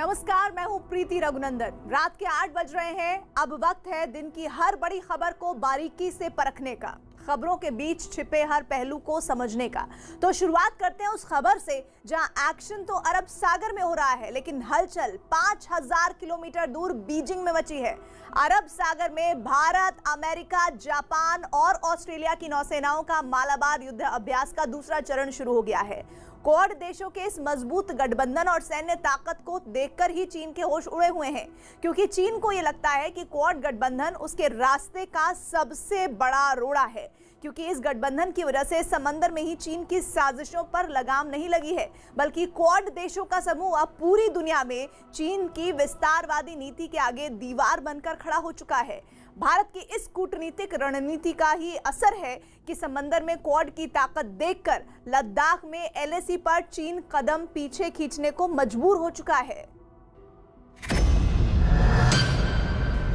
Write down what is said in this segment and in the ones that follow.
नमस्कार, मैं हूं प्रीति रघुनंदन। रात के 8 बज रहे हैं। अब वक्त है दिन की हर बड़ी खबर को बारीकी से परखने का, खबरों के बीच छिपे हर पहलू को समझने का। तो शुरुआत करते हैं उस खबर से जहां एक्शन तो अरब सागर में हो रहा है, लेकिन हलचल 5000 किलोमीटर दूर बीजिंग में मची है। अरब सागर में भारत, अमेरिका, जापान और ऑस्ट्रेलिया की नौसेनाओं का मालाबार युद्ध अभ्यास का दूसरा चरण शुरू हो गया है। क्वाड देशों के इस मजबूत गठबंधन और सैन्य ताकत को देखकर ही चीन के होश उड़े हुए हैं, क्योंकि चीन को यह लगता है कि क्वाड गठबंधन उसके रास्ते का सबसे बड़ा रोड़ा है, क्योंकि इस गठबंधन की वजह से समंदर में ही चीन की साजिशों पर लगाम नहीं लगी है, बल्कि क्वाड देशों का समूह अब पूरी दुनिया में चीन की विस्तारवादी नीति के आगे दीवार बनकर खड़ा हो चुका है। भारत की इस कूटनीतिक रणनीति का ही असर है कि समंदर में क्वाड की ताकत देखकर लद्दाख में एलएसी पर चीन कदम पीछे खींचने को मजबूर हो चुका है।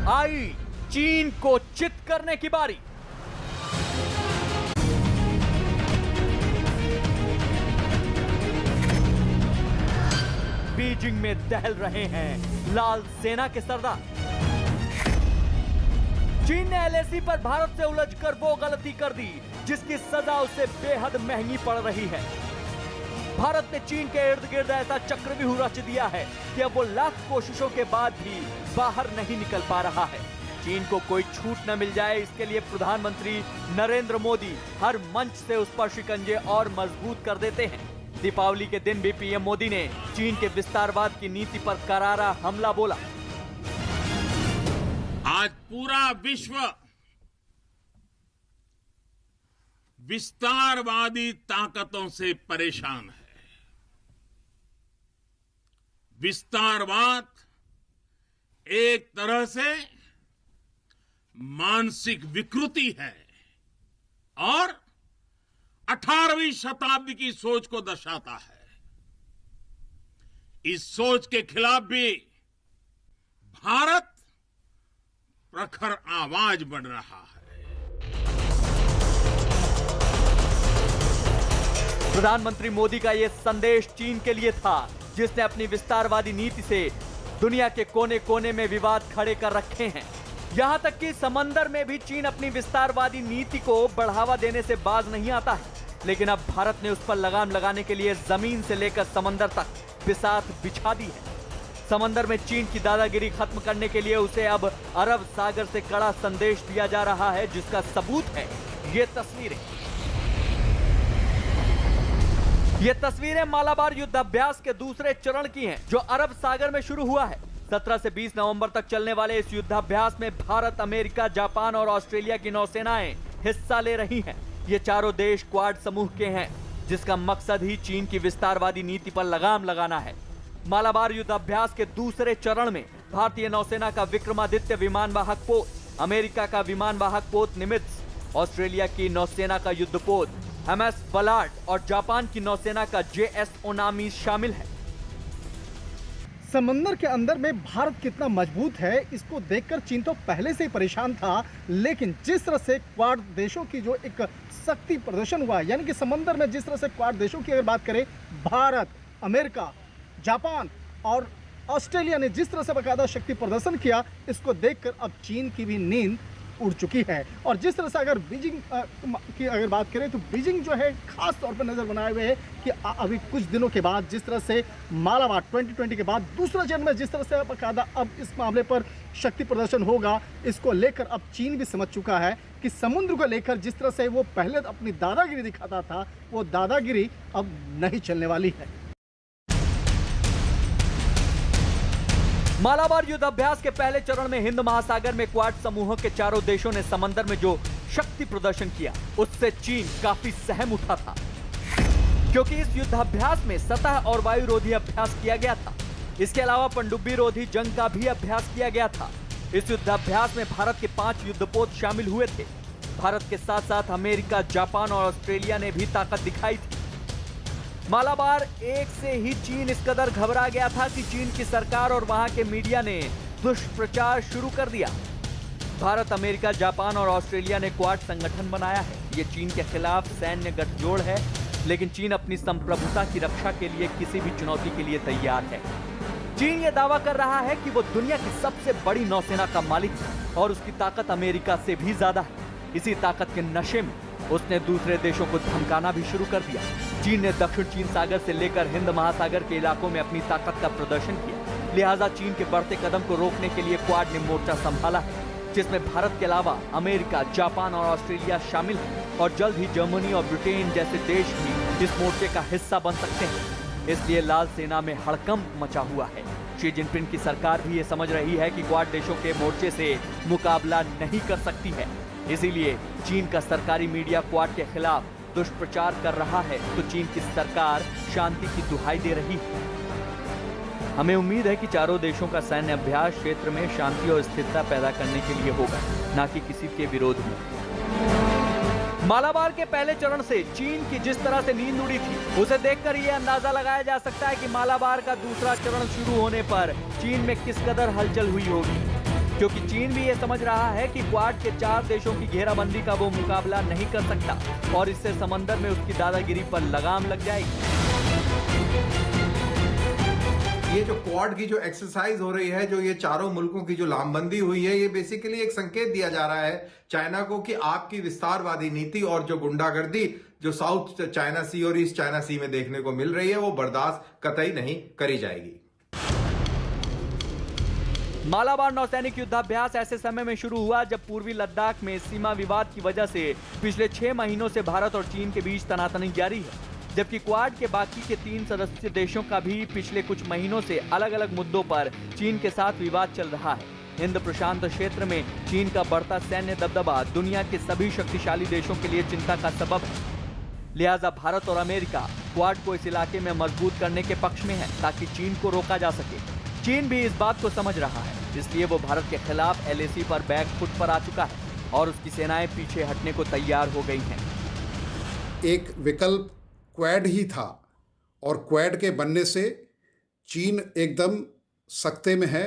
आई चीन को चित करने की बारी। बीजिंग में दहल रहे हैं लाल सेना के सरदार। चीन ने एलएसी पर भारत से उलझकर वो गलती कर दी जिसकी सजा उसे बेहद महंगी पड़ रही है। भारत ने चीन के इर्द गिर्द ऐसा चक्रव्यूह रच दिया है कि अब वो लाख कोशिशों के बाद भी बाहर नहीं निकल पा रहा है। चीन को कोई छूट न मिल जाए, इसके लिए प्रधानमंत्री नरेंद्र मोदी हर मंच से उस पर शिकंजे और मजबूत कर देते हैं। दीपावली के दिन भी पीएम मोदी ने चीन के विस्तारवाद की नीति पर करारा हमला बोला। आज पूरा विश्व विस्तारवादी ताकतों से परेशान है। विस्तारवाद एक तरह से मानसिक विकृति है और 18वीं शताब्दी की सोच को दर्शाता है। इस सोच के खिलाफ भी भारत प्रखर आवाज बढ़ रहा है। प्रधानमंत्री मोदी का यह संदेश चीन के लिए था, जिसने अपनी विस्तारवादी नीति से दुनिया के कोने कोने में विवाद खड़े कर रखे हैं। यहां तक कि समंदर में भी चीन अपनी विस्तारवादी नीति को बढ़ावा देने से बाज नहीं आता है। लेकिन अब भारत ने उस पर लगाम लगाने के लिए जमीन से लेकर समंदर तक बिसात बिछा दी है। समंदर में चीन की दादागिरी खत्म करने के लिए उसे अब अरब सागर से कड़ा संदेश दिया जा रहा है, जिसका सबूत है ये तस्वीरें। ये तस्वीरें मालाबार युद्ध अभ्यास के दूसरे चरण की हैं, जो अरब सागर में शुरू हुआ है। 17 से 20 नवंबर तक चलने वाले इस युद्धाभ्यास में भारत, अमेरिका, जापान और ऑस्ट्रेलिया की नौसेनाएं हिस्सा ले रही हैं। ये चारों देश क्वाड समूह के हैं, जिसका मकसद ही चीन की विस्तारवादी नीति पर लगाम लगाना है। मालाबार युद्ध अभ्यास के दूसरे चरण में भारतीय नौसेना का विक्रमादित्य विमानवाहक पोत, अमेरिका का विमानवाहक पोत निमित्ज, ऑस्ट्रेलिया की नौसेना का युद्धपोत एमएस बलार्ड और जापान की नौसेना का जेएस ओनामी शामिल है। समंदर के अंदर में भारत कितना मजबूत है, इसको देखकर चीन तो पहले से ही परेशान था, लेकिन जिस तरह से क्वाड देशों की जो एक शक्ति प्रदर्शन हुआ, यानी कि समंदर में जिस तरह से क्वाड देशों की अगर बात करें, भारत, अमेरिका, जापान और ऑस्ट्रेलिया ने जिस तरह से बाकायदा शक्ति प्रदर्शन किया, इसको देखकर अब चीन की भी नींद उड़ चुकी है। और जिस तरह से अगर बीजिंग की अगर बात करें, तो बीजिंग जो है खास तौर पर नजर बनाए हुए है कि अभी कुछ दिनों के बाद जिस तरह से मालाबार 2020 के बाद दूसरा जन्म में जिस तरह से बाकायदा अब इस मामले पर शक्ति प्रदर्शन होगा, इसको लेकर अब चीन भी समझ चुका है कि समुद्र को लेकर जिस तरह से वो पहले अपनी दादागिरी दिखाता था, वो दादागिरी अब नहीं चलने वाली है। मालाबार युद्ध अभ्यास के पहले चरण में हिंद महासागर में क्वाड समूहों के चारों देशों ने समंदर में जो शक्ति प्रदर्शन किया, उससे चीन काफी सहम उठा था, क्योंकि इस युद्धाभ्यास में सतह और वायु रोधी अभ्यास किया गया था। इसके अलावा पनडुब्बी रोधी जंग का भी अभ्यास किया गया था। इस युद्धाभ्यास में भारत के 5 युद्धपोत शामिल हुए थे। भारत के साथ साथ अमेरिका, जापान और ऑस्ट्रेलिया ने भी ताकत दिखाई थी। मालाबार एक से ही चीन इस कदर घबरा गया था कि चीन की सरकार और वहां के मीडिया ने दुष्प्रचार शुरू कर दिया। भारत, अमेरिका, जापान और ऑस्ट्रेलिया ने क्वाड संगठन बनाया है। ये चीन के खिलाफ सैन्य गठजोड़ है, लेकिन चीन अपनी संप्रभुता की रक्षा के लिए किसी भी चुनौती के लिए तैयार है। चीन ये दावा कर रहा है कि वो दुनिया की सबसे बड़ी नौसेना का मालिक है और उसकी ताकत अमेरिका से भी ज्यादा है। इसी ताकत के नशे में उसने दूसरे देशों को धमकाना भी शुरू कर दिया। चीन ने दक्षिण चीन सागर से लेकर हिंद महासागर के इलाकों में अपनी ताकत का प्रदर्शन किया। लिहाजा चीन के बढ़ते कदम को रोकने के लिए क्वाड ने मोर्चा संभाला है, जिसमें भारत के अलावा अमेरिका, जापान और ऑस्ट्रेलिया शामिल हैं और जल्द ही जर्मनी और ब्रिटेन जैसे देश भी इस मोर्चे का हिस्सा बन सकते हैं। इसलिए लाल सेना में हड़कंप मचा हुआ है। शी जिनपिंग की सरकार भी ये समझ रही है कि क्वाड देशों के मोर्चे से मुकाबला नहीं कर सकती है। इसीलिए चीन का सरकारी मीडिया क्वाड के खिलाफ दुष्प्रचार कर रहा है तो चीन की सरकार शांति की दुहाई दे रही है। हमें उम्मीद है कि चारों देशों का सैन्य अभ्यास क्षेत्र में शांति और स्थिरता पैदा करने के लिए होगा, न कि किसी के विरोध में। मालाबार के पहले चरण से चीन की जिस तरह से नींद उड़ी थी, उसे देखकर यह अंदाजा लगाया जा सकता है कि मालाबार का दूसरा चरण शुरू होने पर चीन में किस कदर हलचल हुई होगी, क्योंकि चीन भी ये समझ रहा है कि क्वाड के 4 देशों की घेराबंदी का वो मुकाबला नहीं कर सकता और इससे समंदर में उसकी दादागिरी पर लगाम लग जाएगी। ये जो क्वाड की जो एक्सरसाइज हो रही है, जो ये चारों मुल्कों की जो लामबंदी हुई है, ये बेसिकली एक संकेत दिया जा रहा है चाइना को कि आपकी विस्तारवादी नीति और जो गुंडागर्दी जो साउथ चाइना सी और ईस्ट चाइना सी में देखने को मिल रही है, वो बर्दाश्त कतई नहीं करी जाएगी। मालाबार नौसैनिक युद्धाभ्यास ऐसे समय में शुरू हुआ जब पूर्वी लद्दाख में सीमा विवाद की वजह से पिछले 6 महीनों से भारत और चीन के बीच तनातनी जारी है, जबकि क्वाड के बाकी के 3 सदस्य देशों का भी पिछले कुछ महीनों से अलग अलग मुद्दों पर चीन के साथ विवाद चल रहा है। हिंद प्रशांत क्षेत्र में चीन का बढ़ता सैन्य दबदबा दुनिया के सभी शक्तिशाली देशों के लिए चिंता का सबब है। लिहाजा भारत और अमेरिका क्वाड को इस इलाके में मजबूत करने के पक्ष में है ताकि चीन को रोका जा सके। चीन भी इस बात को समझ रहा है, इसलिए वो भारत के खिलाफ LAC पर बैक फुट पर आ चुका है और उसकी सेनाएं पीछे हटने को तैयार हो गई हैं। एक विकल्प क्वाड ही था और क्वाड के बनने से चीन एकदम सख्ते में है।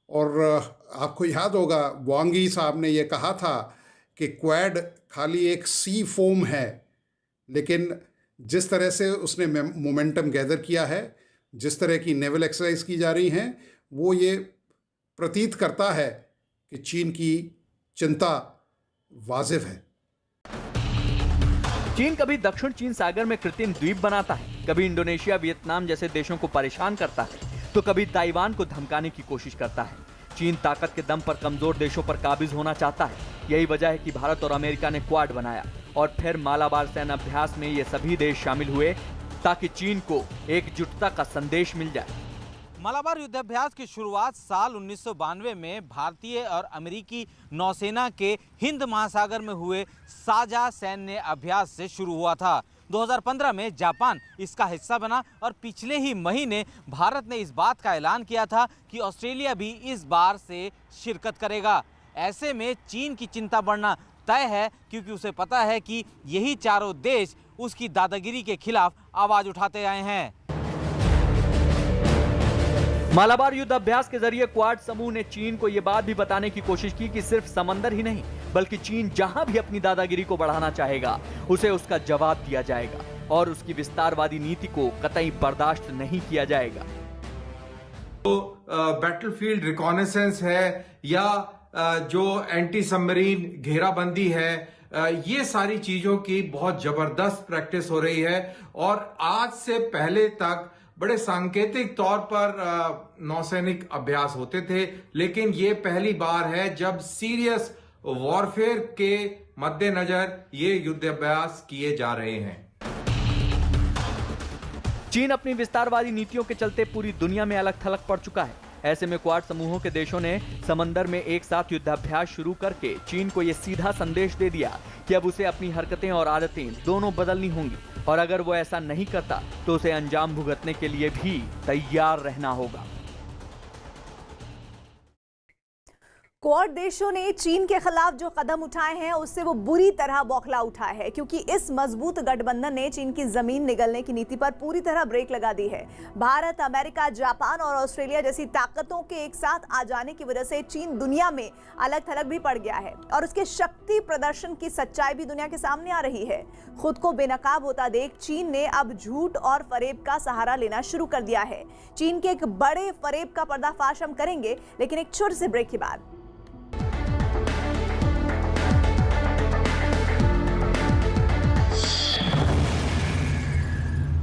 और आपको याद होगा वांग यी साहब ने ये कहा था कि क्वाड खाली एक सी फोम है, लेकिन जिस तरह से उसने मोमेंटम गैदर किया है, जिस तरह की नेवल एक्सरसाइज की जा रही हैं, वो ये प्रतीत करता है कि चीन की चिंता वाजिब है। चीन कभी दक्षिण चीन सागर में कृत्रिम द्वीप बनाता है, कभी इंडोनेशिया, वियतनाम जैसे देशों को परेशान करता है, तो कभी ताइवान को धमकाने की कोशिश करता है। चीन ताकत के दम पर कमजोर देशों पर काबिज होना चाहता है। यही वजह है कि भारत और अमेरिका ने क्वाड बनाया और फिर मालाबार सैन्य अभ्यास में ये सभी देश शामिल हुए ताकि चीन को एकजुटता का संदेश मिल जाए। मालाबार युद्धाभ्यास की शुरुआत साल 1992 में भारतीय और अमेरिकी नौसेना के हिंद महासागर में हुए साझा सैन्य अभ्यास से शुरू हुआ था। 2015 में जापान इसका हिस्सा बना और पिछले ही महीने भारत ने इस बात का ऐलान किया था कि ऑस्ट्रेलिया भी इस बार से शिरकत करेगा। ऐसे में चीन की चिंता बढ़ना तय है, क्योंकि उसे पता है कि यही चारों देश उसकी दादागिरी के खिलाफ आवाज उठाते आए हैं। मालाबार युद्ध अभ्यास के जरिए क्वाड समूह ने चीन को यह बात भी बताने की कोशिश की कि सिर्फ समंदर ही नहीं, बल्कि चीन जहां भी अपनी दादागिरी को बढ़ाना चाहेगा, उसे उसका जवाब दिया जाएगा और उसकी विस्तारवादी नीति को कतई बर्दाश्त नहीं किया जाएगा। तो बैटलफील्ड रिकॉनेसेंस है या जो एंटी सबमरीन घेराबंदी है, ये सारी चीजों की बहुत जबरदस्त प्रैक्टिस हो रही है और आज से पहले तक बड़े सांकेतिक तौर पर नौसैनिक अभ्यास होते थे, लेकिन ये पहली बार है जब सीरियस वॉरफेयर के मद्देनजर ये युद्ध अभ्यास किए जा रहे हैं। चीन अपनी विस्तारवादी नीतियों के चलते पूरी दुनिया में अलग थलग पड़ चुका है। ऐसे में क्वाड समूहों के देशों ने समंदर में एक साथ युद्धाभ्यास शुरू करके चीन को यह सीधा संदेश दे दिया कि अब उसे अपनी हरकतें और आदतें दोनों बदलनी होंगी और अगर वो ऐसा नहीं करता तो उसे अंजाम भुगतने के लिए भी तैयार रहना होगा। क्वाड देशों ने चीन के खिलाफ जो कदम उठाए हैं उससे वो बुरी तरह बौखला उठा है, क्योंकि इस मजबूत गठबंधन ने चीन की जमीन निगलने की नीति पर पूरी तरह ब्रेक लगा दी है। भारत, अमेरिका, जापान और ऑस्ट्रेलिया जैसी ताकतों के एक साथ आ जाने की वजह से चीन दुनिया में अलग थलग भी पड़ गया है और उसके शक्ति प्रदर्शन की सच्चाई भी दुनिया के सामने आ रही है। खुद को बेनकाब होता देख चीन ने अब झूठ और फरेब का सहारा लेना शुरू कर दिया है। चीन के एक बड़े फरेब का पर्दाफाश हम करेंगे, लेकिन एक छोटे से ब्रेक के बाद।